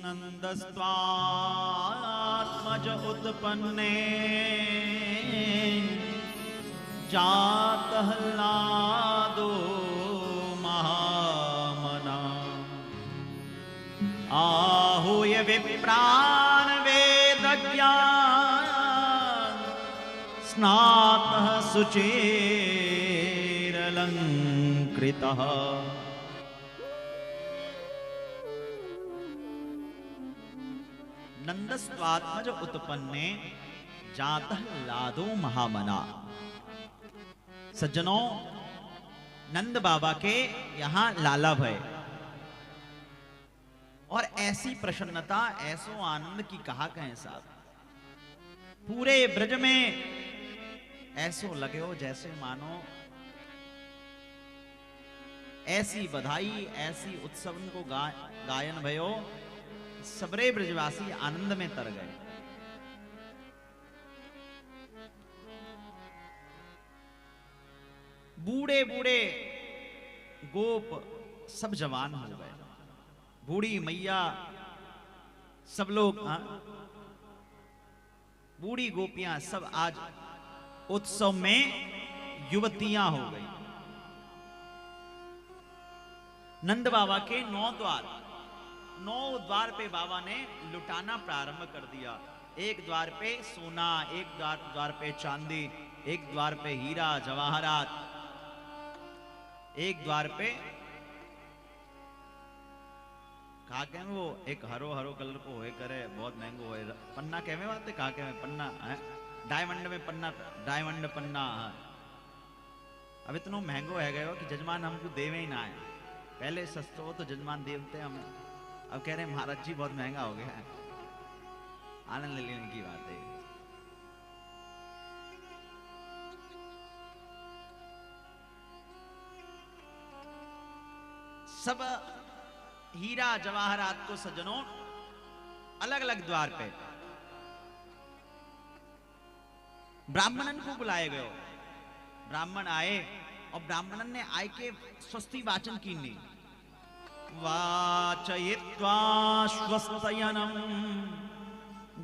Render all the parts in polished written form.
नंदस्त्वात्मज उत्पन्ने जातह्लादो महामना आहूय विप्रान् वेदज्ञान् स्नातः शुचिरलङ्कृतः नंदस्त्वात्मज उत्पन्ने जातः लादो महामना। सज्जनों, नंद बाबा के यहां लाला भय और ऐसी प्रसन्नता, ऐसो आनंद की कहा कहें साहब। पूरे ब्रज में ऐसो लगे हो जैसे मानो ऐसी बधाई, ऐसी उत्सव को गायन भयो, सबरे ब्रजवासी आनंद में तर गए। बूढ़े बूढ़े गोप सब जवान हो गए, बूढ़ी मैया सब लोग, बूढ़ी गोपियां सब आज उत्सव में युवतियां हो गई। नंद बाबा के 9 द्वार पे बाबा ने लुटाना प्रारंभ कर दिया। एक द्वार पे सोना, एक द्वार पे चांदी, एक द्वार पे हीरा जवाहरात, एक द्वार पे कहा कहें वो एक हरो हरो कलर को होए करे, बहुत महंगो होए पन्ना कहवे बाते, कहा कहें पन्ना है, डायमंड में पन्ना, डायमंड पन्ना है। अब इतना महंगो है गए हो कि जजमान हमको देवे ही ना है। पहले सस्तो हो तो जजमान देवते हम, अब कह रहे हैं महाराज जी बहुत महंगा हो गया है। आनंद लेने की बात है। सब हीरा जवाहरात को सज्जनों अलग अलग द्वार पे ब्राह्मणन को बुलाए गए। ब्राह्मण आए और ब्राह्मणन ने आय के स्वस्ति वाचन की नहीं, वाचयित्वा स्वस्तयनम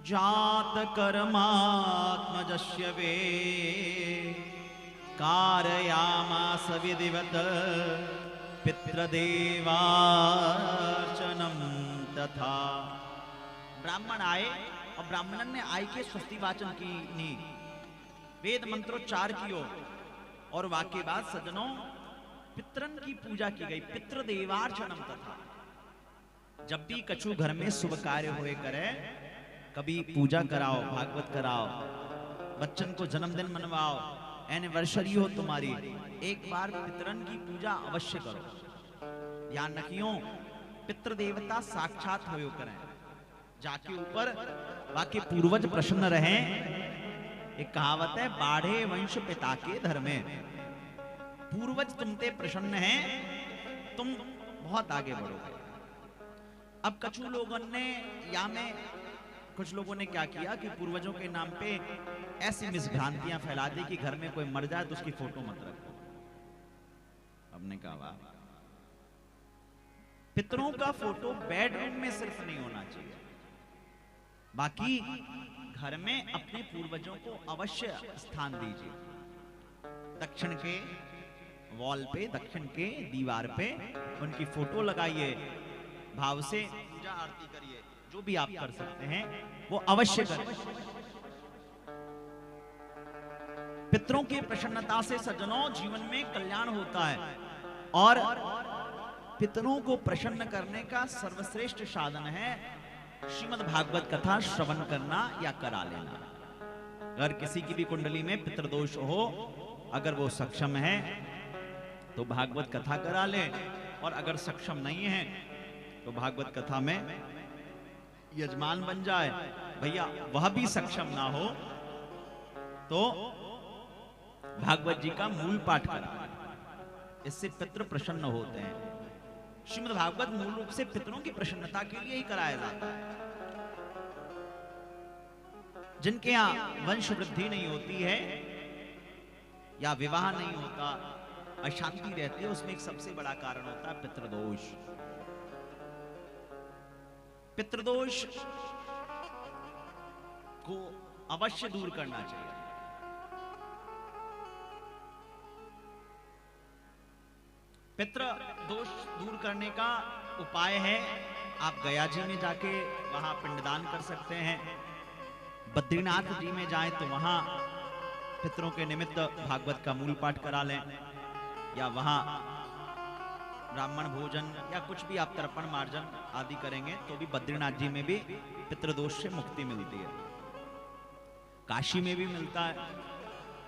जात कर्मात्मजस्य वे कारयामास विधिवत पितृदेवार्चनम तथा। ब्राह्मण आए और ब्राह्मणन ने आय के स्वस्ति वाचन की नी, वेद मंत्रोच्चार कियो और वाक्य बाद सज्जनों पितरन की पूजा की गई, पितृदेवार्चनम तथा। जब भी कछु घर में शुभ कार्य हुए करे, कभी पूजा कराओ, भागवत कराओ, बच्चन को जन्मदिन मनवाओ, एनिवर्सरी हो तुम्हारी, एक बार पितरन की पूजा अवश्य करो। ध्यान रखियो, पितृदेवता साक्षात होयो करें, जाके ऊपर वाके पूर्वज प्रसन्न रहें। एक कहावत है, बाढ़े वंश पिता के धर्मे। पूर्वज तुमते प्रसन्न हैं, तुम बहुत आगे बढ़ोगे। अब कछु लोगों ने या में कुछ लोगों ने क्या किया कि पूर्वजों के नाम पे ऐसी मिसभ्रांतियां फैला दी कि घर में कोई मर जाए तो उसकी फोटो मत रखो। हमने कहा पितरों का फोटो बेडरूम में सिर्फ नहीं होना चाहिए, बाकी घर में अपने पूर्वजों को अवश्य स्थान दीजिए। दक्षिण के वॉल पे, दक्षिण के दीवार पे उनकी फोटो लगाइए, भाव से पूजा आरती करिए, जो भी आप कर सकते हैं वो अवश्य करें। पितरों की प्रसन्नता से सज्जनों जीवन में कल्याण होता है और पितरों को प्रसन्न करने का सर्वश्रेष्ठ साधन है श्रीमद् भागवत कथा श्रवण करना या करा लेना। अगर किसी की भी कुंडली में पितृदोष हो, अगर वो सक्षम है तो भागवत कथा करा ले, और अगर सक्षम नहीं है तो भागवत कथा में यजमान बन जाए। भैया वह भी सक्षम ना हो तो भागवत जी का मूल पाठ करा, इससे पितृ प्रसन्न होते हैं। श्रीमद् भागवत मूल रूप से पितरों की प्रसन्नता के लिए ही कराया जाता है। जिनके यहां वंश वृद्धि नहीं होती है या विवाह नहीं होता, अशांति रहती है, उसमें एक सबसे बड़ा कारण होता है पितृदोष। पितृदोष को अवश्य दूर करना चाहिए। पितृ दोष दूर करने का उपाय है, आप गया जी में जाके वहां पिंडदान कर सकते हैं। बद्रीनाथ जी में जाएं तो वहां पितरों के निमित्त भागवत का मूल पाठ करा लें, या वहां ब्राह्मण भोजन या कुछ भी आप तर्पण मार्जन आदि करेंगे तो भी बद्रीनाथ जी में भी पितृदोष से मुक्ति मिलती है। काशी में भी मिलता है,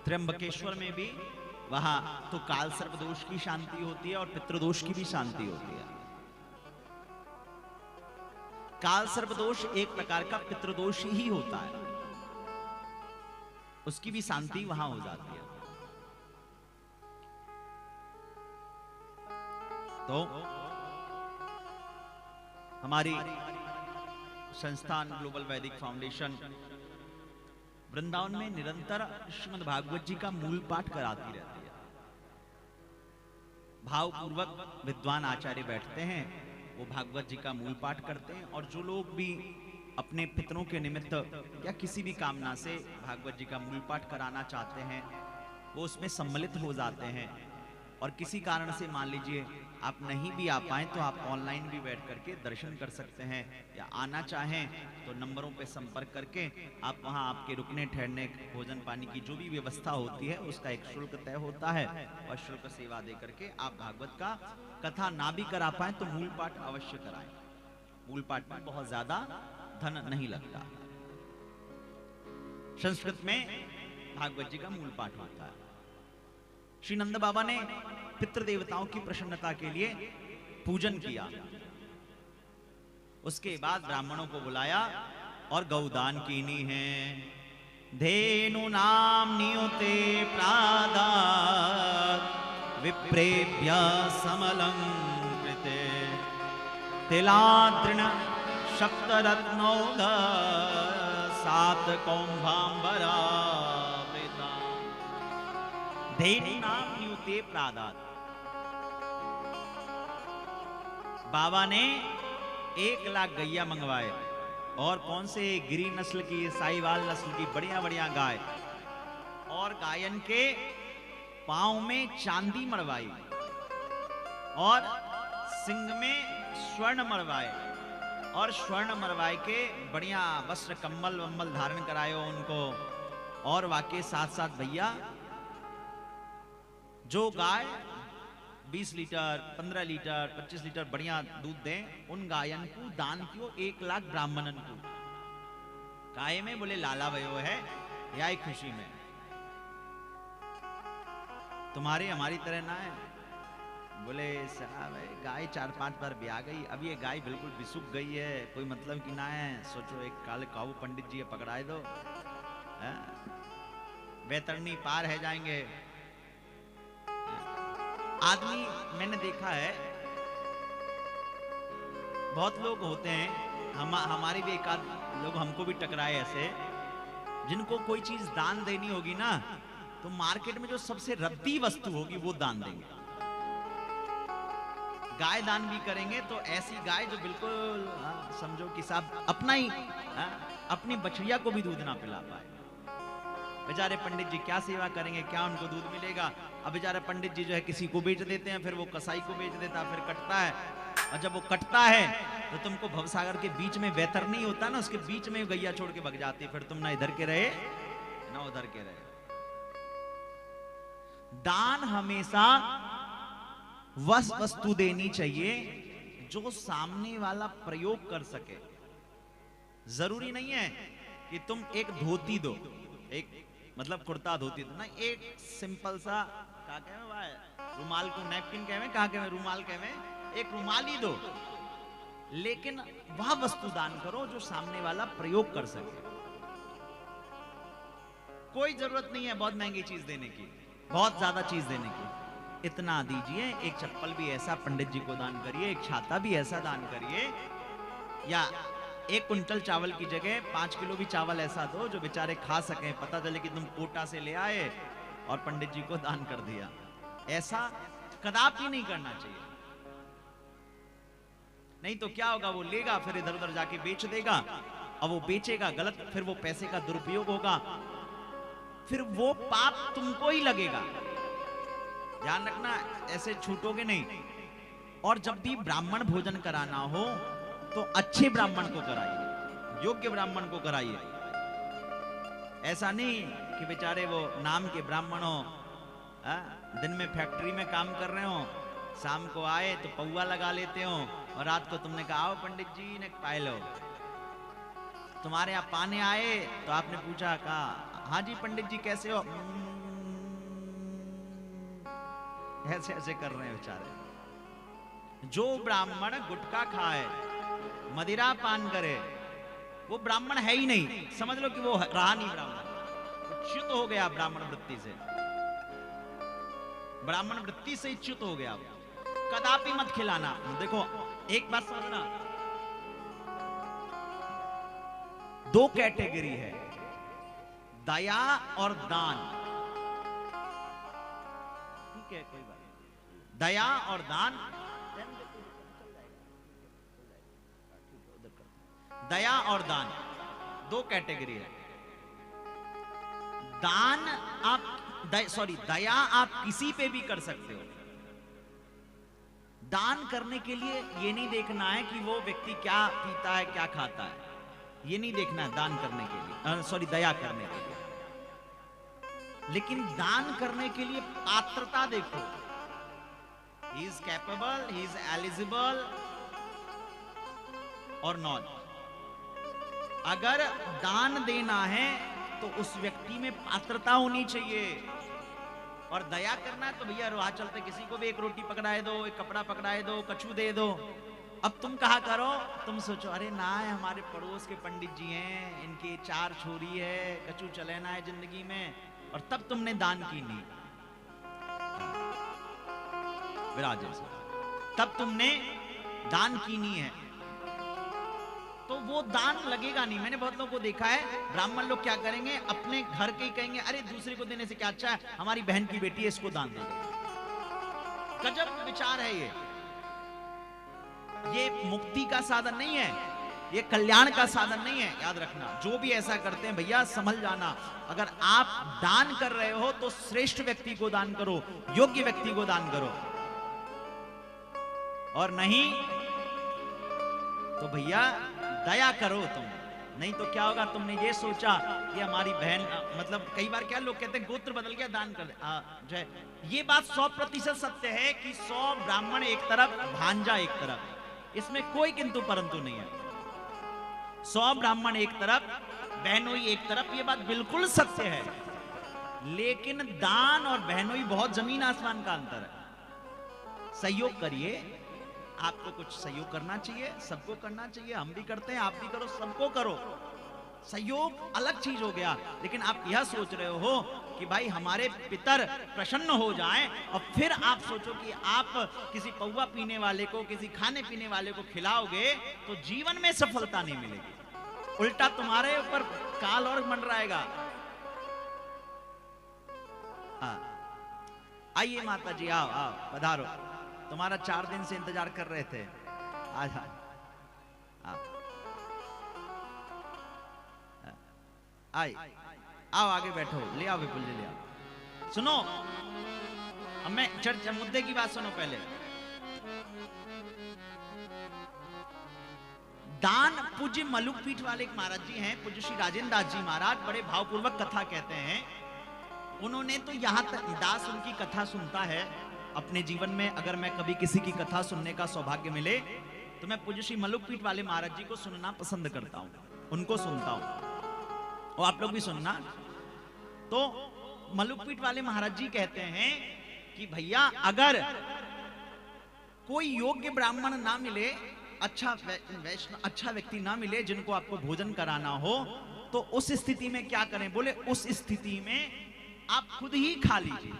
त्र्यंबकेश्वर में भी, वहां तो काल सर्प दोष की शांति होती है और पितृदोष की भी शांति होती है। काल सर्प दोष एक प्रकार का पितृदोष ही होता है, उसकी भी शांति वहां हो जाती है। तो हमारी संस्थान ग्लोबल वैदिक फाउंडेशन वृंदावन में निरंतर श्रीमद् भागवत जी का मूल पाठ कराती रहती है। भावपूर्वक विद्वान आचार्य बैठते हैं, वो भागवत जी का मूल पाठ करते हैं, और जो लोग भी अपने पितरों के निमित्त या किसी भी कामना से भागवत जी का मूल पाठ कराना चाहते हैं वो उसमें सम्मिलित हो जाते हैं। और किसी कारण से मान लीजिए आप नहीं भी आ पाए तो आप ऑनलाइन भी बैठ करके दर्शन कर सकते हैं, या आना चाहें तो नंबरों पे संपर्क करके आप वहां आपके रुकने ठहरने भोजन पानी की जो भी व्यवस्था होती है उसका एक शुल्क तय होता है, और शुल्क सेवा दे करके आप भागवत का कथा ना भी करा पाए तो मूल पाठ अवश्य कराएं। मूल पाठ में बहुत ज्यादा धन नहीं लगता। संस्कृत में भागवत जी का मूल पाठ होता है। श्री नंद बाबा ने पितृ देवताओं की प्रसन्नता के लिए पूजन किया, उसके बाद ब्राह्मणों को बुलाया और गौदान कीनी है। धेनु नाम नियुते प्रादात् विप्रेभ्य समलंकृते तिलादृण शक्तरत्नौघ सात कौंभांबरा धेनु नाम नियुते प्रादात्। बाबा ने 1 लाख गैया मंगवाए, और कौन से गिरी नस्ल की, साहिवाल नस्ल की बढ़िया बढ़िया गाय, और गायन के पांव में चांदी मरवाई और सिंग में स्वर्ण मरवाए, और स्वर्ण मरवाए के बढ़िया वस्त्र कम्बल वम्बल धारण कराए उनको। और वाके साथ साथ भैया जो गाय 20 लीटर 15 लीटर 25 लीटर बढ़िया दूध दें, उन गायन को दान कियो 1 लाख ब्राह्मणन को। काहे में? बोले लाला भयो है या एक खुशी में, तुम्हारी हमारी तरह ना है। बोले साहब गाय 4-5 बार ब्याह गई, अब ये गाय बिल्कुल बिसुक गई है, कोई मतलब की ना है। सोचो एक काले काऊ पंडित जी पकड़ाए दो, बैतरनी पार है जाएंगे। आदमी मैंने देखा है, बहुत लोग होते हैं, हमारे भी एक आध लोग हमको भी टकराए ऐसे, जिनको कोई चीज दान देनी होगी ना तो मार्केट में जो सबसे रद्दी वस्तु होगी वो दान देंगे। गाय दान भी करेंगे तो ऐसी गाय जो बिल्कुल समझो कि साहब अपना ही अपनी बछड़िया को भी दूध ना पिला पाए। बेचारे पंडित जी क्या सेवा करेंगे, क्या उनको दूध मिलेगा। अब बेचारे पंडित जी जो है किसी को बेच देते हैं, फिर वो कसाई को बेच देता है, फिर कटता है, और जब वो कटता है तो तुमको भवसागर के बीच में बेहतर नहीं होता ना, उसके बीच में गैया छोड़ के भग जाती, फिर तुम ना इधर के रहे ना उधर के रहे। दान हमेशा वस्तु देनी चाहिए जो सामने वाला प्रयोग कर सके। जरूरी नहीं है कि तुम एक धोती दो, एक मतलब कुर्ता धोती दो ना, एक सिंपल सा क्या कहें भाई, रुमाल को नैपकिन कहें, कहा कहें रुमाल कहें, एक रुमाल ही दो, लेकिन वह वस्तु दान करो जो सामने वाला प्रयोग कर सके। कोई जरूरत नहीं है बहुत महंगी चीज देने की, बहुत ज्यादा चीज देने की। इतना दीजिए, एक चप्पल भी ऐसा पंडित जी को दान करिए, एक छाता भी ऐसा दान करिए, या 1 कुंटल चावल की जगह 5 किलो भी चावल ऐसा दो जो बेचारे खा सकें, पता चले कि तुम कोटा से ले आए और पंडित जी को दान कर दिया। ऐसा कदापि नहीं करना चाहिए। नहीं तो क्या होगा, वो लेगा फिर इधर उधर जाके बेच देगा, और वो बेचेगा गलत, फिर वो पैसे का दुरुपयोग होगा, फिर वो पाप तुमको ही लगेगा। ध्यान रखना, ऐसे छूटोगे नहीं। और जब भी ब्राह्मण भोजन कराना हो तो अच्छे ब्राह्मण को कराइए, योग्य ब्राह्मण को कराइए। ऐसा नहीं कि बेचारे वो नाम के ब्राह्मण हो, दिन में फैक्ट्री में काम कर रहे हो, शाम को आए तो पौवा लगा लेते हो, और रात को तुमने कहा आओ पंडित जी ने पाए लो। तुम्हारे यहाँ पाने आए तो आपने पूछा, कहा हाँ जी पंडित जी कैसे हो, ऐसे ऐसे कर रहे हैं बेचारे। जो ब्राह्मण गुटखा खाए, मदिरा पान करे, वो ब्राह्मण है ही नहीं, समझ लो कि वो रहा नहीं ब्राह्मण, च्युत हो गया ब्राह्मण वृत्ति से, ब्राह्मण वृत्ति से च्युत हो गया। कदापि मत खिलाना। देखो एक बात समझना, दो कैटेगरी है, दया और दान। ठीक है, कोई बात नहीं, दया और दान, दया और दान दो कैटेगरी है। दान आप दया आप किसी पे भी कर सकते हो। दान करने के लिए ये नहीं देखना है कि वो व्यक्ति क्या पीता है क्या खाता है, ये नहीं देखना है दान करने के लिए, दया करने के लिए। लेकिन दान करने के लिए पात्रता देखो, he is capable, he is eligible और नॉट। अगर दान देना है तो उस व्यक्ति में पात्रता होनी चाहिए। और दया करना है तो भैया राह चलते किसी को भी एक रोटी पकड़ाए दो, एक कपड़ा पकड़ाए दो, कछू दे दो। अब तुम कहा करो, तुम सोचो अरे ना है हमारे पड़ोस के पंडित जी हैं, इनकी 4 छोरी है, कछू चलेना है जिंदगी में, और तब तुमने दान की नहीं, विराज से तब तुमने दान की नहीं है, तो वो दान लगेगा नहीं। मैंने बहुत लोगों को देखा है, ब्राह्मण लोग क्या करेंगे, अपने घर के ही कहेंगे अरे दूसरे को देने से क्या अच्छा है, हमारी बहन की बेटी है इसको दान दे। गजब विचार है ये मुक्ति का साधन नहीं है, ये कल्याण का साधन नहीं है। याद रखना, जो भी ऐसा करते हैं भैया संभल जाना। अगर आप दान कर रहे हो तो श्रेष्ठ व्यक्ति को दान करो, योग्य व्यक्ति को दान करो, और नहीं तो भैया दया करो तुम। नहीं तो क्या होगा, तुमने ये सोचा कि हमारी बहन, मतलब कई बार क्या लोग कहते हैं गोत्र बदल गया दान कर दे। ये बात 100% सत्य है कि 100 ब्राह्मण एक तरफ, भांजा एक तरफ, इसमें कोई किंतु परंतु नहीं है। 100 ब्राह्मण एक तरफ, बहनोई एक तरफ, ये बात बिल्कुल सत्य है। लेकिन दान और बहनोई बहुत जमीन आसमान का अंतर है। सहयोग करिए, आपको कुछ सहयोग करना चाहिए, सबको करना चाहिए, हम भी करते हैं, आप भी करो, सबको करो। सहयोग अलग चीज हो गया। लेकिन आप यह सोच रहे हो कि भाई हमारे पितर प्रसन्न हो जाएं, और फिर आप सोचो कि आप किसी पौवा पीने वाले को, किसी खाने पीने वाले को खिलाओगे तो जीवन में सफलता नहीं मिलेगी, उल्टा तुम्हारे ऊपर काल और मंडराएगा। आइए माता जी, आओ आओ, पधारो, तुम्हारा 4 दिन से इंतजार कर रहे थे, आज आई, आओ आगे बैठो, ले आओ विपुल जी, ले आओ। सुनो, अब मैं चर्चा मुद्दे की बात सुनो पहले। दान, पूज्य मलुक पीठ वाले एक महाराज जी हैं, पूज्य श्री राजेंद्र दास जी महाराज, बड़े भावपूर्वक कथा कहते हैं। उन्होंने तो यहां तक, दास उनकी कथा सुनता है अपने जीवन में। अगर मैं कभी किसी की कथा सुनने का सौभाग्य मिले तो मैं पूज्य श्री मलुक पीठ वाले महाराज जी को सुनना पसंद करता हूं, उनको सुनता हूं, और आप लोग भी सुनना। तो मलुक पीठ वाले महाराज जी कहते हैं कि भैया अगर कोई योग्य ब्राह्मण ना मिले, अच्छा व्यक्ति ना मिले जिनको आपको भोजन कराना हो, तो उस स्थिति में क्या करें? बोले उस स्थिति में आप खुद ही खा लीजिए,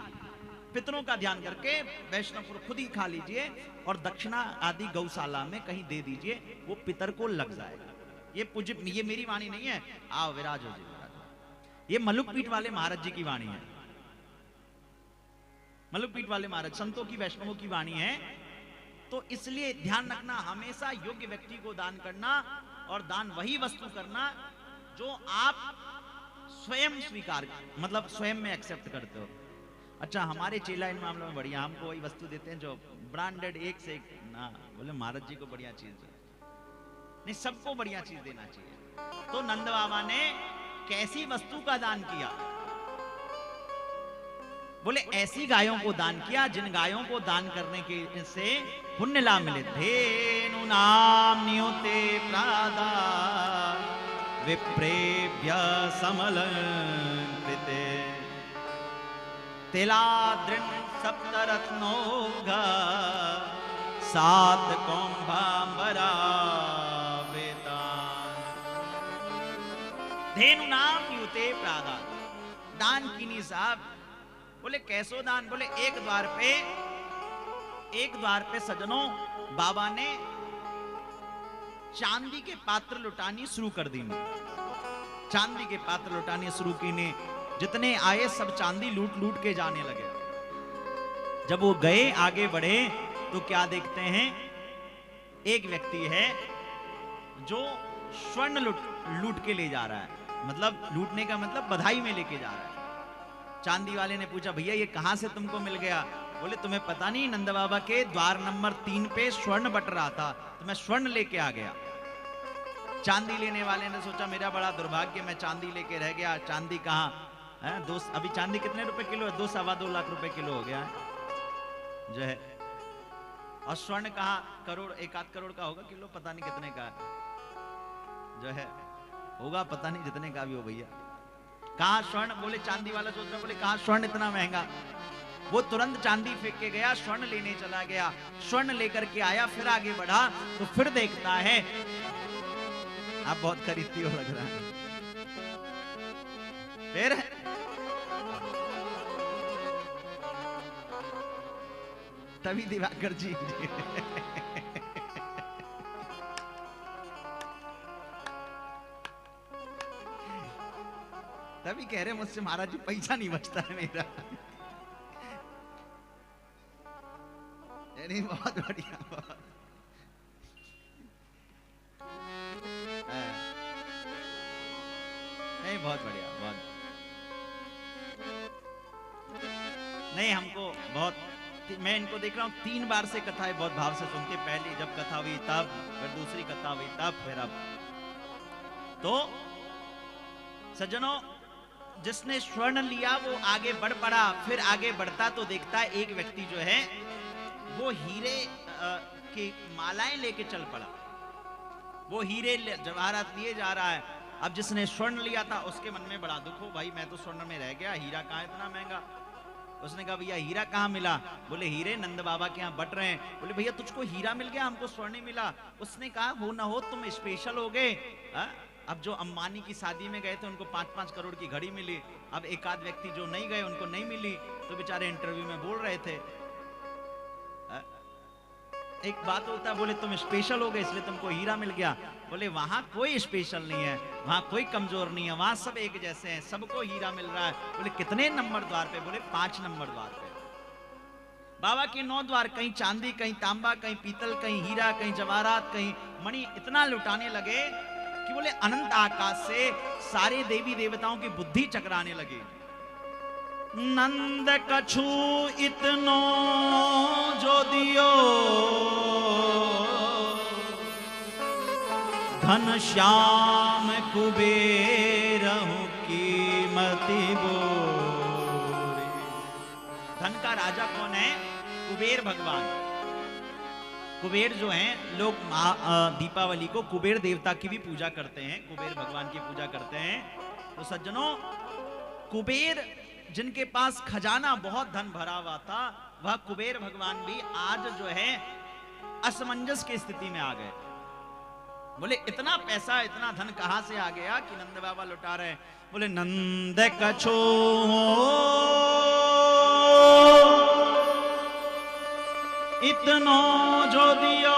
पितरों का ध्यान करके वैष्णव खुद ही खा लीजिए, और दक्षिणा आदि गौशाला में कहीं दे दीजिए, वो पितर को लग जाएगा। ये मेरी वाणी नहीं है, आओ विराज हो जी, ये मलुक पीठ वाले महाराज जी की वाणी है। मलुक पीठ वाले महाराज संतों की, वैष्णवों की वाणी है तो इसलिए ध्यान रखना, हमेशा योग्य व्यक्ति को दान करना, और दान वही वस्तु करना जो आप स्वयं स्वीकार, मतलब स्वयं में एक्सेप्ट करते हो। अच्छा, हमारे चेला इन मामलों में बढ़िया, हमको वही वस्तु देते हैं जो ब्रांडेड, एक से एक ना। बोले महाराज जी को बढ़िया चीज नहीं, सबको बढ़िया चीज देना चाहिए। तो नंद बाबा ने कैसी वस्तु का दान किया? बोले ऐसी गायों को दान किया जिन गायों को दान करने के से पुण्य लाभ मिले। धेनु नाम नियुते प्रादा विप्रेभ्य समलंकृते तिलाद्रिन सप्तरत्नोगा सात कौंभांबरा वेतान। धेनु नाम नियुते प्रादा, दान कीनी साहब। बोले कैसो दान? बोले एक द्वार पे सज्जनों बाबा ने चांदी के पात्र लुटानी शुरू कर दी। चांदी के पात्र लुटानी शुरू की ने, जितने आए सब चांदी लूट लूट के जाने लगे। जब वो गए, आगे बढ़े, तो क्या देखते हैं? एक व्यक्ति है जो स्वर्ण लूट के ले जा रहा है। मतलब लूटने का मतलब बधाई में लेके जा रहा है। चांदी वाले ने पूछा, भैया ये कहां से तुमको मिल गया? बोले तुम्हें पता नहीं, नंद बाबा के द्वार नंबर 3 पे स्वर्ण बट रहा था, तो मैं स्वर्ण लेके आ गया। चांदी लेने वाले ने सोचा मेरा बड़ा दुर्भाग्य, मैं चांदी लेके रह गया। चांदी कहाँ है? अभी चांदी कितने रुपए किलो है? 2-2.25 लाख रुपए किलो हो गया है जो है। और स्वर्ण कहाँ? करोड़, 1-8 करोड़ का होगा किलो, पता नहीं कितने का जो है होगा, पता नहीं जितने का भी हो भैया। कहाँ स्वर्ण? बोले चांदी वाला सोच रहा, बोले कहाँ स्वर्ण इतना महंगा? वो तुरंत चांदी फेंक के गया, स्वर्ण लेने चला गया। स्वर्ण लेकर के आया, फिर आगे बढ़ा तो फिर देखता है, आप बहुत खरीदती हो लग रहा है। फिर तभी दिवाकर जी तभी कह रहे मुझसे महाराज जी पैसा नहीं बचता है मेरा। नहीं, बहुत बढ़िया, बहुत नहीं, बहुत बढ़िया, बहुत नहीं। हमको बहुत, मैं इनको देख रहा हूँ 3 बार से कथाएं बहुत भाव से सुनते। पहली जब कथा हुई तब, फिर दूसरी कथा हुई तब, फिर अब। तो सज्जनों, जिसने स्वर्ण लिया वो आगे बढ़ पड़ा। फिर आगे बढ़ता तो देखता है एक व्यक्ति जो है वो हीरे की मालाएं लेके चल पड़ा। वो हीरे जवाहरात लिए जा रहा है। अब जिसने स्वर्ण लिया था उसके मन में बड़ा दुख हो, भाई मैं तो स्वर्ण में रह गया, हीरा कहाँ इतना महंगा। उसने कहा भैया हीरा कहाँ मिला? बोले हीरे नंद बाबा के यहाँ बट रहे हैं। बोले भैया तुझको हीरा मिल गया, हमको स्वर्ण मिला। उसने कहा हो ना हो तुम स्पेशल हो गए। अब जो अंबानी की शादी में गए थे उनको 5-5 करोड़ की घड़ी मिली। अब एक आध व्यक्ति जो नहीं गए उनको नहीं मिली, तो बेचारे इंटरव्यू में बोल रहे थे। एक बात होता है, बोले तुम स्पेशल हो गए इसलिए तुमको हीरा मिल गया। बोले वहां कोई स्पेशल नहीं है, वहां कोई कमजोर नहीं है, वहां सब एक जैसे हैं, सबको हीरा मिल रहा है। बोले कितने नंबर द्वार पे? बोले 5 नंबर द्वार पे। बाबा के 9 द्वार, कहीं चांदी, कहीं तांबा, कहीं पीतल, कहीं हीरा, कहीं जवाहरात, कहीं मणि, इतना लुटाने लगे कि बोले अनंत आकाश से सारे देवी देवताओं की बुद्धि चकराने लगी। नंद कछु इतनो जो दियो धन श्याम कुबेर कीमती बोरे। धन का राजा कौन है? कुबेर भगवान। कुबेर जो हैं, लोग दीपावली को कुबेर देवता की भी पूजा करते हैं, कुबेर भगवान की पूजा करते हैं। तो सज्जनों, कुबेर जिनके पास खजाना बहुत धन भरा हुआ था, वह कुबेर भगवान भी आज जो है असमंजस की स्थिति में आ गए। बोले इतना पैसा, इतना धन कहां से आ गया कि नंद बाबा लुटा रहे हैं। बोले नंद कछो इतनो जो दियो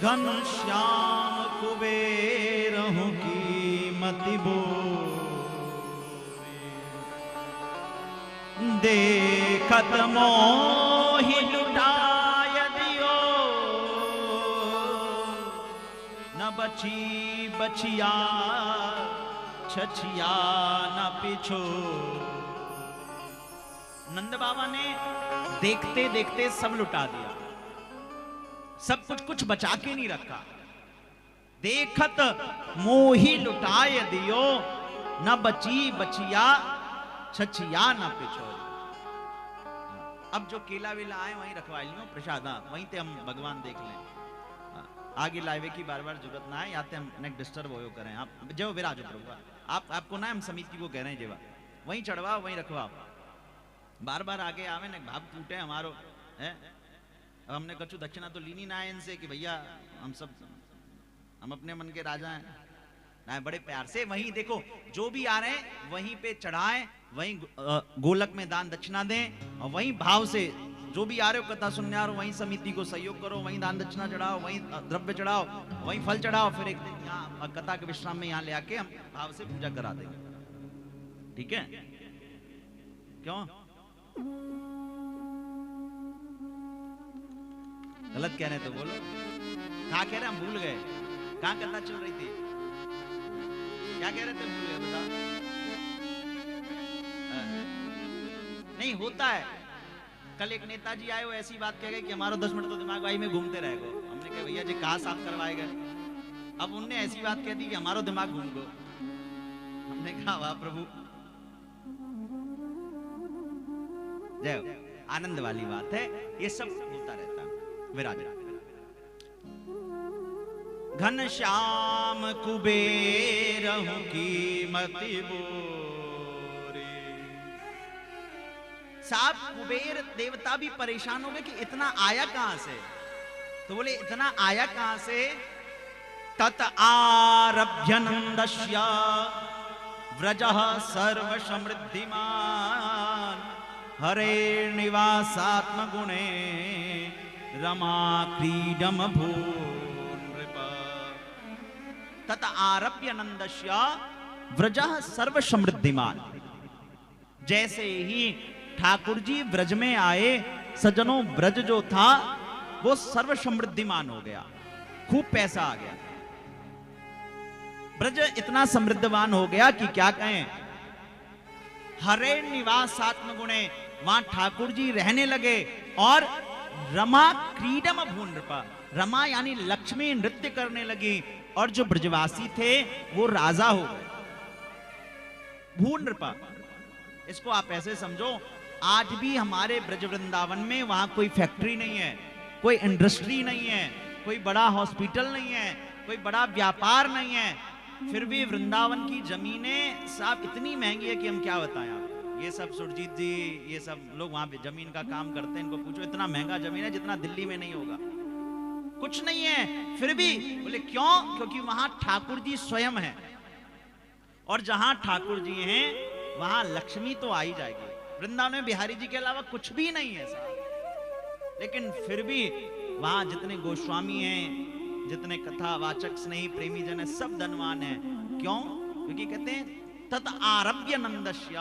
घन श्याम कुबेर की मति बोरे। देखत मोहि लुटाय दियो, न बची बचिया छछिया न पिछो। नंद बाबा ने देखते देखते सब लुटा दिया, सब कुछ बचा के नहीं रखा। देखत मोही लुटाए दियो, न बची बचिया छछिया न पिछोरी। अब जो केला वेला आए वहीं रखवा लियो प्रसादा, वहीं ते हम भगवान देख लें। आगे लाइवे की बार बार जरूरत ना है, या ते हम नेक डिस्टर्ब हो करें। आप जो विराजो प्रभु, आपको ना हम समिति को कह रहे हैं जेवा, वहीं चढ़वाओ वहीं रखवाओ। बार बार आगे आवे ने भाव टूटे हमारो है। अब हमने कछु दक्षिणा तो लीनी ना है इनसे कि भैया हम अपने मन के राजा हैं ना, बड़े प्यार से वहीं देखो जो भी आ रहे हैं वहीं पे चढ़ाएं, वहीं गोलक में दान दक्षिणा दें, और वहीं भाव से जो भी आ रहे हो कथा सुनने आ रहे हो वहीं समिति को सहयोग करो, वहीं दान दक्षिणा चढ़ाओ, वहीं द्रव्य चढ़ाओ, वहीं फल चढ़ाओ। फिर एक दिन यहाँ कथा के विश्राम में यहाँ ले आके हम भाव से पूजा करा देंगे, ठीक है? क्यों गलत कह रहे हैं तो बोलो, कहा कह रहे हम भूल गए, कहां कथा चल रही थी, क्या कह रहे थे भूल गए बताओ? नहीं होता है। कल एक नेताजी आए वो ऐसी बात कह गए कि हमारा 10 मिनट तो दिमाग वाई में घूमते रहेगा। हमने कहा भैया जी कहाँ साफ करवाए गए? अब उनने ऐसी बात कह दी कि हमारा दिमाग घूम गो। हमने कहा वाह प्रभु, जय, आनंद वाली बात है, ये सब होता रहता है। विराज घन श्याम कुबेर की मति बोरे। साहब कुबेर देवता भी परेशान हो गए कि इतना आया कहां से, तो बोले इतना आया कहां से? तत आरभ्य नंदस्य व्रजः सर्व समृद्धिमान, हरे निवासात्म गुणे रमा क्रीडम भूनृपा। तत आरभ्य नंदस्य व्रजः सर्व समृद्धिमान। जैसे ही ठाकुर जी व्रज में आए, सज्जनों व्रज जो था वो सर्व समृद्धिमान हो गया, खूब पैसा आ गया। ब्रज इतना समृद्धवान हो गया कि क्या कहें। हरे निवासात्म गुणे, वहां ठाकुर जी रहने लगे, और रमा क्रीडम भूनृपा, रमा यानी लक्ष्मी नृत्य करने लगी, और जो ब्रजवासी थे वो राजा हो गए। भूनृपा, इसको आप ऐसे समझो, आज भी हमारे ब्रज वृंदावन में वहां कोई फैक्ट्री नहीं है, कोई इंडस्ट्री नहीं है, कोई बड़ा हॉस्पिटल नहीं है, कोई बड़ा व्यापार नहीं है, फिर भी वृंदावन की जमीनें साहब इतनी महंगी है कि हम क्या बताएं आपको। ये सब सुरजीत जी, ये सब लोग वहां पे जमीन का काम करते हैं, इनको पूछो इतना महंगा जमीन है जितना दिल्ली में नहीं होगा, कुछ नहीं है। फिर भी बोले क्यों? क्योंकि वहां ठाकुर जी स्वयं है, और जहां ठाकुर जी हैं वहां लक्ष्मी तो आ ही जाएगी। वृंदावन में बिहारी जी के अलावा कुछ भी नहीं है साहब, लेकिन फिर भी वहां जितने गोस्वामी हैं, जितने कथावाचक स्नेही प्रेमी जन है, सब धनवान है। क्यों? क्योंकि कहते हैं तत आरभ्य नंदस्य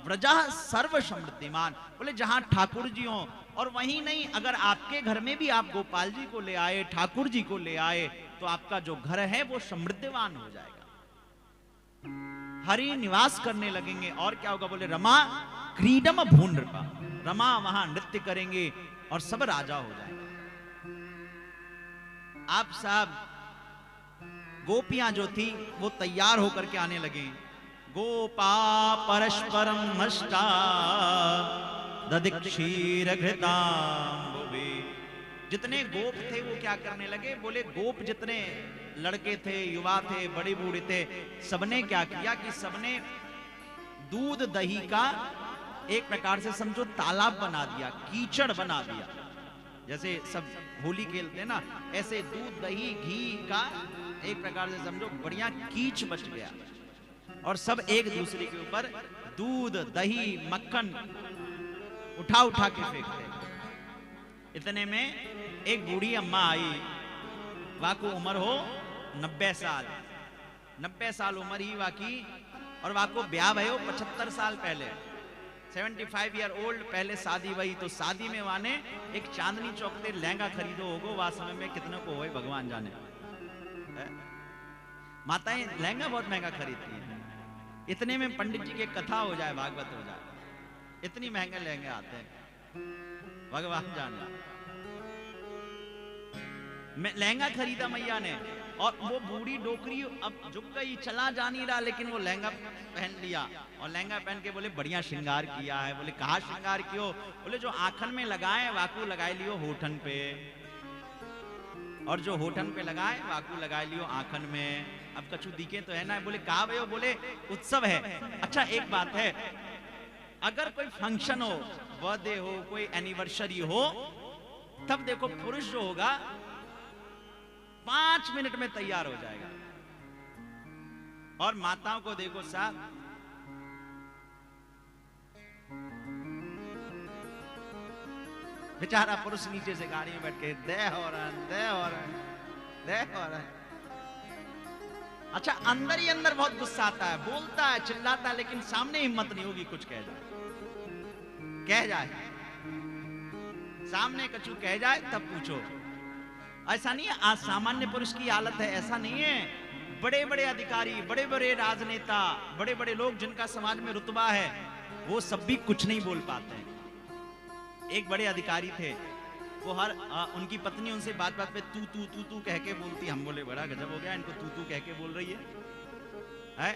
व्रजः सर्व समृद्धिमान। बोले जहां ठाकुर जी हो, और वहीं नहीं, अगर आपके घर में भी आप गोपाल जी को ले आए, ठाकुर जी को ले आए, तो आपका जो घर है वो समृद्धवान हो जाएगा, हरि निवास करने लगेंगे। और क्या होगा? बोले रमा क्रीडम भूनृपा, रमा वहां नृत्य करेंगे और सब राजा हो जाएंगे। आप साहब गोपियां जो थी वो तैयार होकर के आने लगे। गोपा परस्परम हष्टा दधिक्षीर घृतांबुभि। जितने गोप थे वो क्या करने लगे? बोले गोप जितने लड़के थे, युवा थे, बड़े बूढ़े थे, सबने क्या किया कि सबने दूध दही का एक प्रकार से समझो तालाब बना दिया, कीचड़ बना दिया। जैसे सब होली खेलते ना, ऐसे दूध दही घी का एक प्रकार से समझो बढ़िया कीच बच गया, और सब एक दूसरे के ऊपर दूध दही मक्खन उठा उठा के फेंकते। इतने में एक बूढ़ी अम्मा आई, वाको उम्र हो 90 साल, 90 साल उम्र ही वाकी, और वाको ब्याह भयो 75 साल पहले। 75 ईयर ओल्ड, पहले शादी वही, तो शादी में वाने एक चांदनी चौक से लहंगा खरीदो होगो, वह समय में कितने को हो भगवान जाने। माताएं लहंगा बहुत महंगा खरीदती हैं, इतने में पंडित जी की कथा हो जाए, भागवत हो जाए, इतनी महंगे लहंगे आते हैं, भगवान जाने। लहंगा खरीदा मैया ने, और वो बूढ़ी डोकरी अब झुक गई, चला जा नहीं रहा, लेकिन वो लहंगा पहन लिया, और लहंगा पहन के बोले बढ़िया श्रृंगार किया है। बोले कहाँ श्रृंगार कियो? बोले जो आंखन में लगाए वाकू लगाए लियो होठन पे, और जो होठन पे लगाए वाकू लगाए लियो आंखन में। अब कछु दिखे तो है ना। बोले कहा भयो? बोले उत्सव है। अच्छा एक बात है, अगर कोई फंक्शन हो, बर्थडे हो, कोई एनिवर्सरी हो, तब देखो पुरुष जो होगा 5 मिनट में तैयार हो जाएगा, और माताओं को देखो साहब, बेचारा पुरुष नीचे से गाड़ी में बैठ के दे हो रहा है, दे हो रहा है, दे हो रहा है। अच्छा अंदर ही अंदर बहुत गुस्सा आता है, बोलता है, चिल्लाता है, लेकिन सामने हिम्मत नहीं होगी कुछ कह जाए, कह जाए सामने कछु कह जाए तब पूछो। ऐसा नहीं है आज सामान्य पुरुष की हालत है, ऐसा नहीं है। बड़े बड़े अधिकारी, बड़े बड़े राजनेता, बड़े बड़े लोग जिनका समाज में रुतबा है, वो सब भी कुछ नहीं बोल पाते हैं। एक बड़े अधिकारी थे, वो हर उनकी पत्नी उनसे बात बात पे तू तू तू तू कह के बोलती। हम बोले बड़ा गजब हो गया, इनको तू तू कह के बोल रही है।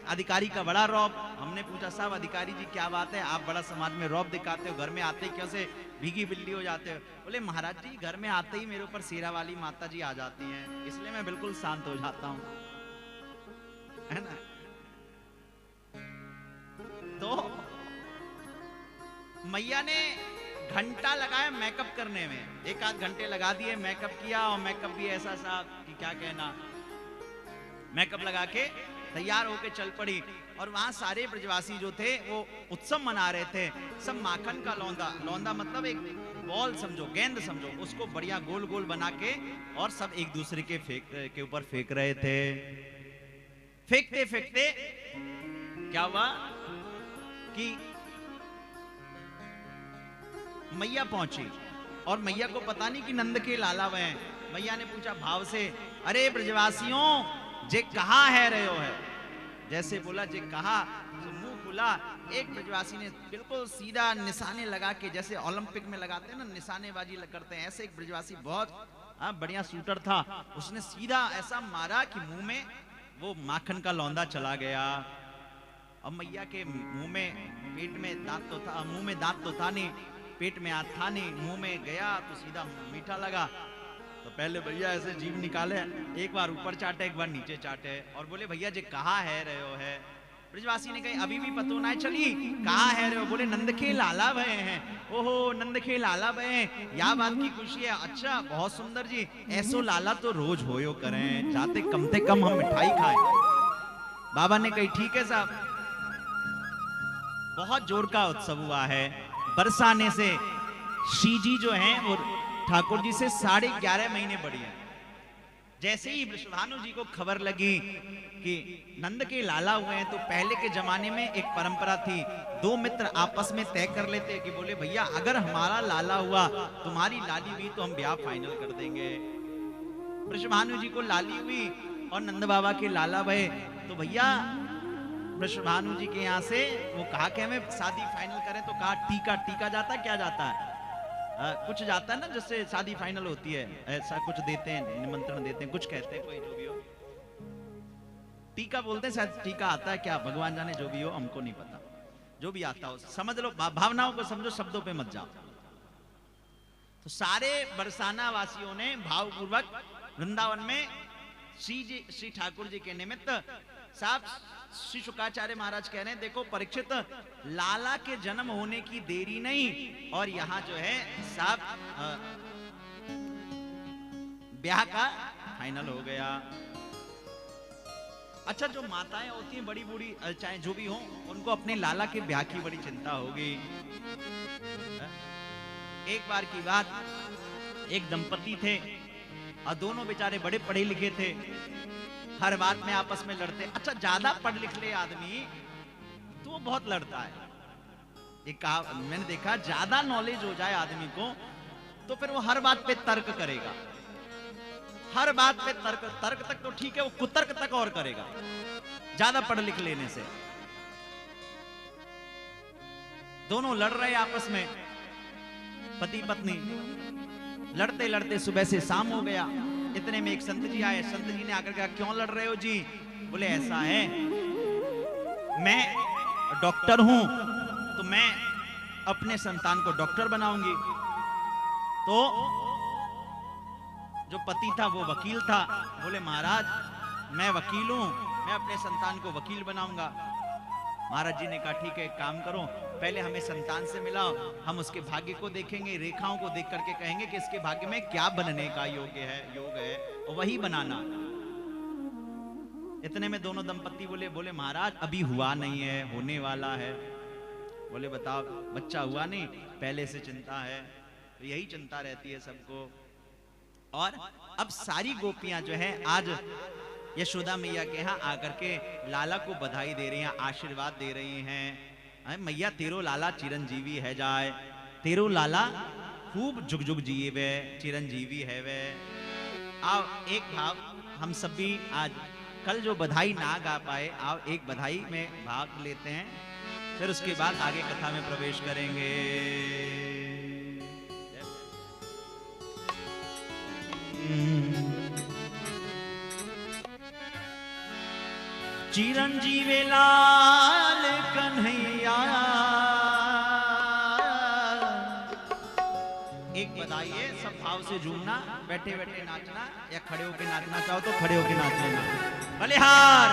अधिकारी का बड़ा रौब। हमने पूछा साहब अधिकारी जी क्या बात है, आप बड़ा समाज में रौब दिखाते हो, घर में आते ही कैसे भीगी बिल्ली हो जाते हो? बोले महाराज जी घर में आते ही मेरे ऊपर शेरा वाली माता जी आ जाती हैं, इसलिए मैं बिल्कुल शांत हो जाता हूं, है ना। तो मैया ने घंटा लगाया मेकअप करने में, 1-8 घंटे लगा दिए, मेकअप किया, और मेकअप भी ऐसा सा कि क्या कहना, मेकअप लगा के तैयार होके चल पड़ी। और वहां सारे ब्रजवासी जो थे वो उत्सव मना रहे थे। सब माखन का लौंदा, लौंदा मतलब एक बॉल समझो, गेंद समझो, उसको बढ़िया गोल गोल बना के और सब एक दूसरे के ऊपर फेंक रहे थे। फेंकते फेंकते क्या हुआ कि मैया पहुंची, और मैया को पता नहीं कि नंद के लाला वह हैं। मैया ने पूछा भाव से, अरे ब्रजवासियों जे कहाँ है रहे हो है? जैसे बोला जे कहा, तो मुंह खुला। एक ब्रजवासी ने बिल्कुल सीधा निशाने लगा के, जैसे ओलंपिक में लगाते हैं ना निशानेबाजी करते हैं, ऐसे एक ब्रजवासी बहुत बढ़िया शूटर था, उसने सीधा ऐसा मारा कि मुंह में वो माखन का लौंदा चला गया। अब मैया के मुंह में, पेट में दांत तो था, मुंह में दांत तो था नहीं, पेट में हाथ था नहीं, मुंह में गया तो सीधा मीठा लगा। तो पहले भैया ऐसे जीभ निकाले, एक बार ऊपर चाटे, एक बार नीचे चाटे, और बोले भैया जी कहाँ है रहे हो है? ब्रजवासी ने कहा अभी भी पतो ना है चली, कहाँ है रहे हो? बोले नंद के लाला भय हैं। ओहो नंद के लाला भय हैं, या बात की खुशी है। अच्छा बहुत सुंदर जी, ऐसो लाला तो रोज होयो करें, जाते कम से कम हम मिठाई खाएं। बाबा ने कही ठीक है साहब। बहुत जोर का उत्सव हुआ है। बरसाने से श्री जी जो हैं वो ठाकुर जी से 11.5 महीने बड़ी है। जैसे ही वृषभानु जी को खबर लगी कि नंद के लाला हुए हैं, तो पहले के जमाने में एक परंपरा थी, 2 मित्र आपस में तय कर लेते कि बोले भैया अगर हमारा लाला हुआ, तुम्हारी लाली हुई, तो हम ब्याह फाइनल कर देंगे। वृषभानु जी को लाली हुई और नंद बाबा के लाला भये, तो भैया वृषभानु जी के यहाँ से वो कहा कि हमें शादी फाइनल करें, तो कहा टीका, टीका जाता है, क्या जाता है? कुछ जाता है ना जिससे शादी फाइनल होती है, ऐसा कुछ देते हैं, निमंत्रण देते हैं, कुछ कहते हैं, कोई जो भी हो, टीका बोलते हैं शायद, टीका आता है क्या भगवान जाने, जो भी हो हमको नहीं पता, जो भी आता हो समझ लो, भावनाओं को समझो, शब्दों पे मत जाओ। तो सारे बरसाना वासियों ने भावपूर्वक वृंदावन में श्री ठाकुर जी के निमित्त, साहब श्री शुक्राचार्य महाराज कह रहे हैं देखो परीक्षित, लाला के जन्म होने की देरी नहीं, और यहाँ जो है साहब ब्याह का फाइनल हो गया। अच्छा जो माताएं होती हैं बड़ी बूढ़ी, चाहे जो भी हो, उनको अपने लाला के ब्याह की बड़ी चिंता होगी। एक बार की बात, एक दंपति थे और दोनों बेचारे बड़े पढ़े लिखे थे, हर बात में आपस में लड़ते। अच्छा ज्यादा पढ़ लिख ले आदमी तो वो बहुत लड़ता है, ये कहा, मैंने देखा ज्यादा नॉलेज हो जाए आदमी को तो फिर वो हर बात पे तर्क करेगा, हर बात पे तर्क तक तो ठीक है, वो कुतर्क तक और करेगा ज्यादा पढ़ लिख लेने से। दोनों लड़ रहे आपस में, पति पत्नी लड़ते लड़ते सुबह से शाम हो गया। इतने में एक संत जी आए। संत जी ने आकर कहा, क्यों लड़ रहे हो जी? बोले ऐसा है, मैं डॉक्टर हूं तो मैं अपने संतान को डॉक्टर बनाऊंगी। तो जो पति था वो वकील था। बोले महाराज मैं वकील हूं, मैं अपने संतान को वकील बनाऊंगा। महाराज जी ने कहा ठीक है, एक काम करो, पहले हमें संतान से मिलाओ, हम उसके भाग्य को देखेंगे, रेखाओं को देख करके कहेंगे कि इसके भाग्य में क्या बनने का योग है और वही बनाना। इतने में दोनों दंपत्ति बोले महाराज अभी हुआ नहीं है, होने वाला है। बोले बताओ, बच्चा हुआ नहीं, पहले से चिंता है। तो यही चिंता रहती है सबको। और अब सारी गोपियां जो है आज यशोदा मैया के यहाँ आकर के लाला को बधाई दे रही हैं, आशीर्वाद दे रही हैं। मैया तेरो लाला चिरंजीवी है जाए, तेरो लाला खूब जुग जुग जिए वे, चिरंजीवी है वे। आओ एक भाव हम सब भी आज, कल जो बधाई ना गा पाए, आओ एक बधाई में भाग लेते हैं, फिर उसके बाद आगे कथा में प्रवेश करेंगे। चिरंजीवी लाल कन्हैया। एक बताइए, सब भाव से झूमना, बैठे बैठे नाचना या खड़े होके नाचना चाहो तो खड़े होके नाच लेना। बलिहार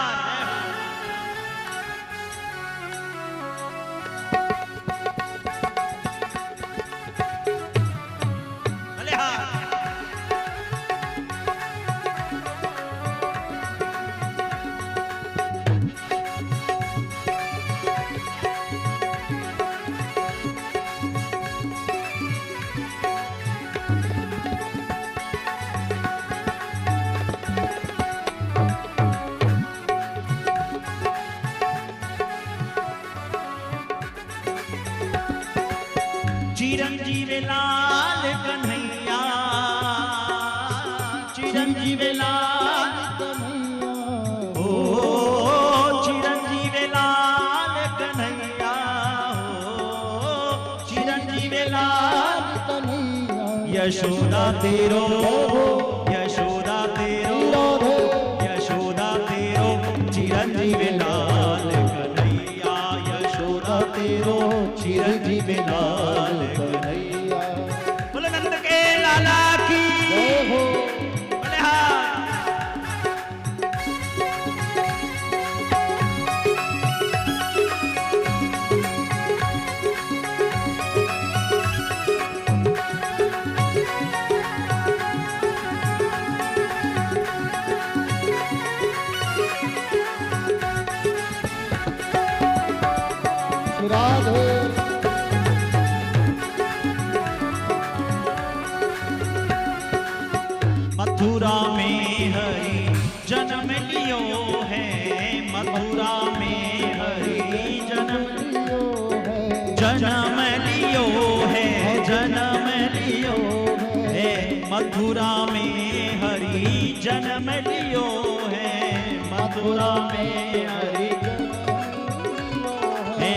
चिरंजीवी लाल कन्हैया, चिरंजीवी लाल कन्हैया, ओ चिरंजीवी लाल कन्हैया, ओ चिरंजीवी लाल कन्हैया। यशोदा तेरो, यशोदा तेरो, यशोदा तेरो चिरंजीवी लाल कन्हैया, यशोदा तेरो चिरंजीवी लाल कन्हैया। बोले नंद के लाला की बोले हाँ। राधे मथुरा में हरि जन्म लियो है, मथुरा में हरि जन्म लियो है, जन्म लियो है, जन्म लियो है। मथुरा में हरि जन्म लियो है, मथुरा में हरि है,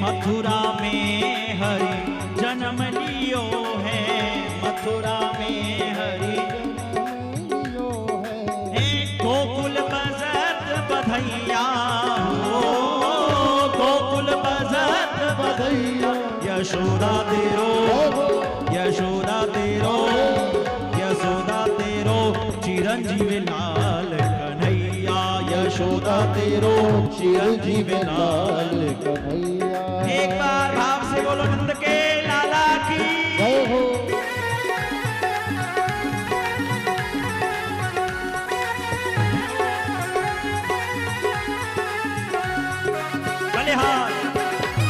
मथुरा में हरि जन्म लियो है, मथुरा में हरि गोकुल बजत बधैया, गोकुल बजत बधैया। यशोदा तेरो, यशोदा तेरो, यशोदा तेरो चिरंजीवी लाल कन्हैया, यशोदा तेरो चिरंजीवी लाल कन्हैया। एक बार भाव से बोलो नंद के लाला की जय हो।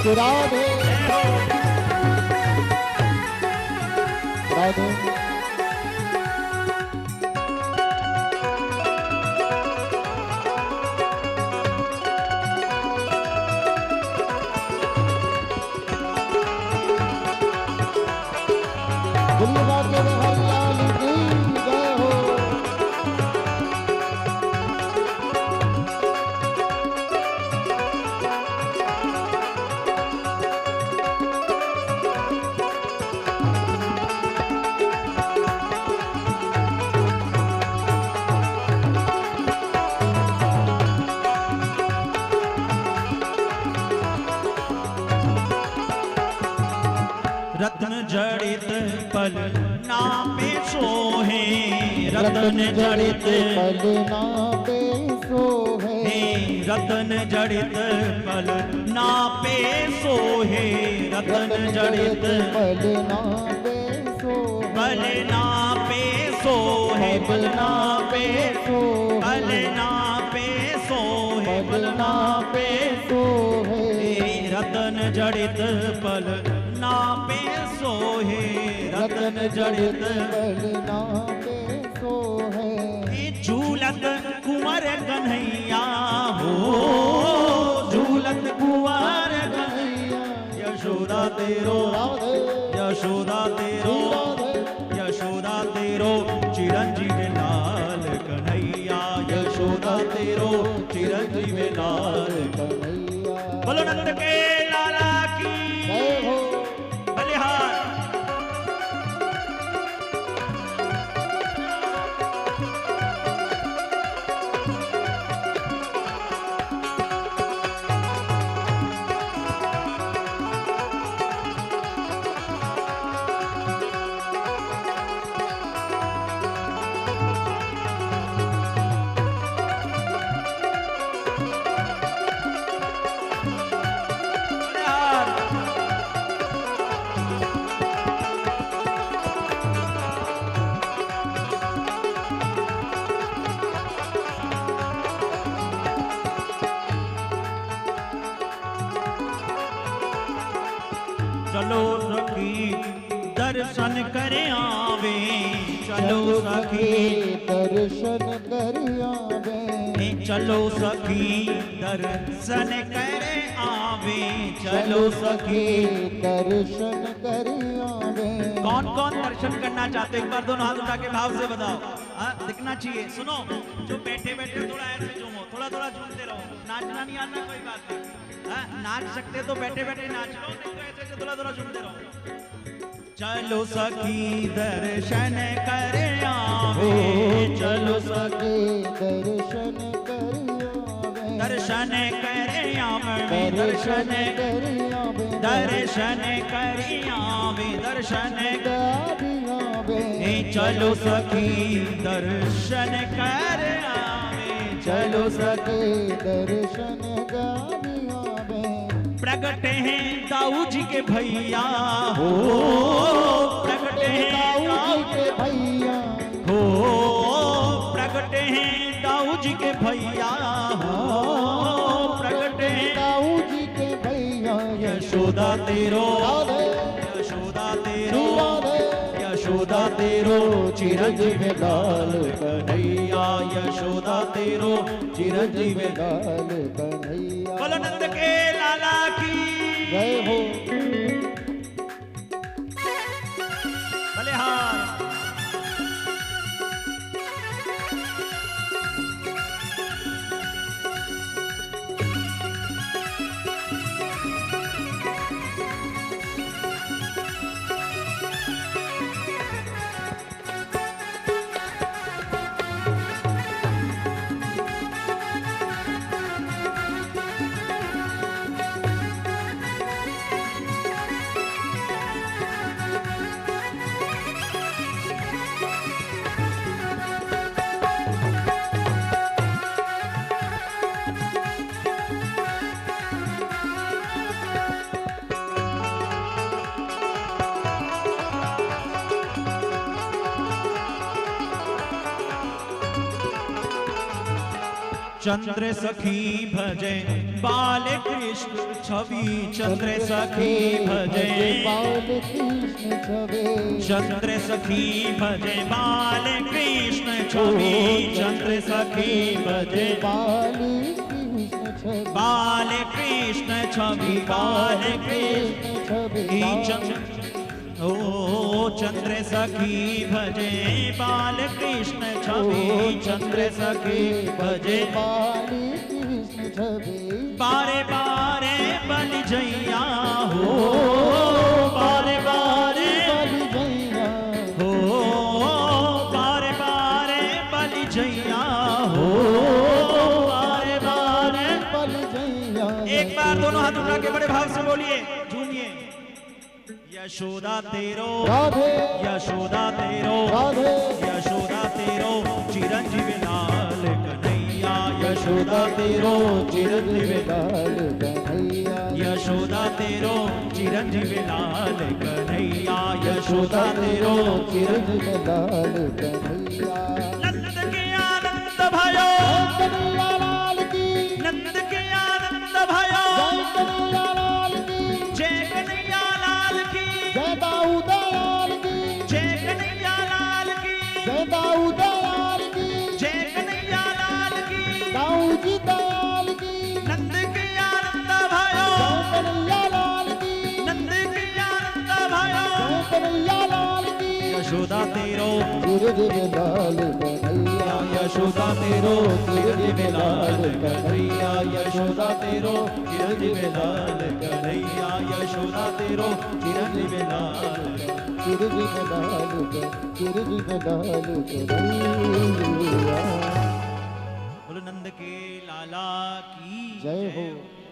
राधे राधे रतन जड़ित पल ना पे सोहे, रतन जड़ित पल ना पे सोहे, रतन जड़ित पल ना पे सोहे, पल ना पे सोहे, पल ना पे पल ना पे सोहे, पल ना पे सोहे, रतन जड़ित पल ना पे सोहे, रतन जड़ित पल ना पे सोहे। झूलत कुंवर कन्हैया हो, झूलत कुंवर कन्हैया, यशोदा तेरो, यशोदा तेरो, यशोदा तेरो चिरंजीव लाल कन्हैया, यशोदा तेरो चिरंजीव लाल कन्हैया। बोलो नंद के लाला की जय हो। बलिहार। चलो सखी दर्शन करे आवे, चलो सखी दर्शन कर आवे, चलो सखी दर्शन करे आवे, चलो सखी। दर्शन कर आवे। कौन कौन दर्शन करना चाहते एक बार दोनों हाथ उठा के भाव से बताओ। दिखना चाहिए। सुनो, जो बैठे बैठे थोड़ा ऐसे झूमो, थोड़ा थोड़ा झूमते रहो। नाचना नहीं आना कोई बात नहीं, नाच सकते तो बैठे बैठे नाच लो, नहीं तो ऐसे ऐसे थोड़ा थोड़ा झूमते रहो। चलो सखी दर्शन करे आवे, चलो सखी दर्शन कर आवे, दर्शन करे आवे, दर्शन कर आवे, दर्शन करी आवे, दर्शन आवे। चलो सखी दर्शन कर आवे, चलो सके दर्शन आवे। प्रगट हैं दाऊ जी के भैया हो, प्रगट हैं दाऊ जी के भैया हो, प्रगट हैं दाऊ जी के भैया हो, प्रगट हैं दाऊ जी के भैया। यशोदा तेरो, यशोदा तेरो, यशोदा तेरो चिरंजीव लाल कन्हैया, यशोदा तेरो चिरंजीव लाल कन्हैया। बोलो नंद के लाला की जय हो। बलिहार। चंद्र सखी भजे बाल कृष्ण छवि, चंद्र सखी भजे बाल कृष्ण छवि, चंद्र सखी भजे बाल कृष्ण छवि, चंद्र सखी भजे बाल कृष्ण छवि, बाल कृष्ण छवि, बाल कृष्ण छवि। ओ चंद्र सखी भजे बाल कृष्ण छवि, चंद्र सखी भजे बाल कृष्ण छवि। बारे बारे बलि जैया हो, बारे बारे बलि जैया हो, बारे बारे बलि जैया हो, बारे बारे बलि जैया। एक बार दोनों हाथ उठा के बड़े भाव से बोलिए, झूमिए। यशोदा तेरो राधे यशोदा तेरो राधे यशोदा तेरो चिरंजीव लाल कन्हैया यशोदा तेरो चिरंजीव लाल कन्हैया यशोदा तेरो चिरंजीव लाल कन्हैया यशोदा तेरो चिरंजीव लाल कन्हैया नंद के आनंद भयो कन्हैया लाल की नंद के आनंद भयो कन्हैया लाल की जय कन्हैया लाल की जय दाऊद लाल की जय कन्हैया लाल की जय दाऊद लाल की जय कन्हैया लाल की दाऊद जी दयाल की नंद के आनंद भयो कन्हैया लाल की नंद के आनंद भयो कन्हैया लाल की यशोदा तेरो चिरंजीव लाल कन्हैया यशोदा तेरो चिरंजीव लाल कन्हैया यशोदा तेरो चिरंजीव लाल कन्हैया यशोदा तेरो चिरंजीव लाल चिरंजीव लाल कन्हैया बोलो नंद के लाला की जय हो। हो।